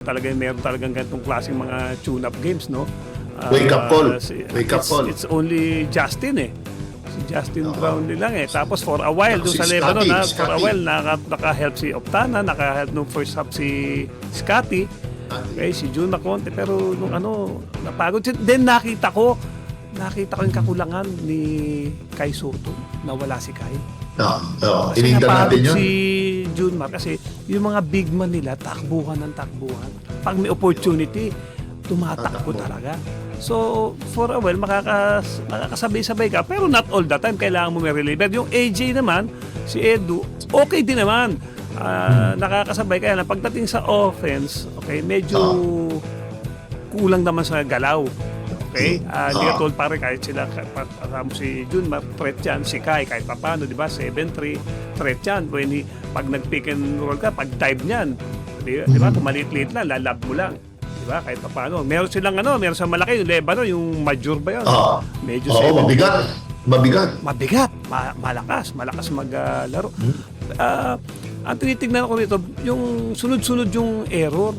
Talaga meron talagang ganitong klaseng mga tune-up games, no? Wake up call. Wake up call. It's only Justin eh. Si Justin Brownlee lang eh. Tapos for a while, doon Si sa Lebanon, Scotty, for a Scotty. while, naka-help si Optana, naka-help nung first half si Scotty, okay, si Jun Maconte. Pero nung napagod. Then nakita ko yung kakulangan ni Kai Soto. Nawala si Kai. Kasi Ininda natin napagod yun. si Junmar kasi yung mga big man nila takbuhan ng takbuhan. Pag may opportunity, tumatakbo talaga. So, for a while, makakasabay-sabay ka. Pero not all the time, kailangan mo may reliever. Yung AJ naman, si Edu, okay din naman. Nakakasabay. Kaya lang, pagdating sa offense, okay, medyo kulang naman sa galaw. Okay? Hindi ka told pare kahit sila kasama si Junmar, threat yan. Si Kai, kahit papano, di ba? 7-3, threat yan. Pag nag-pick and roll ka, pag dive niyan, di ba? Kung maliit-liit lang, lalab mo lang. Di ba? Kahit papano. Meron silang meron sa malaki, yung Lebanon, yung major ba yun? Medyo Mabigat. Malakas maglaro. Ang tinitignan ko rito, yung sunod-sunod yung error.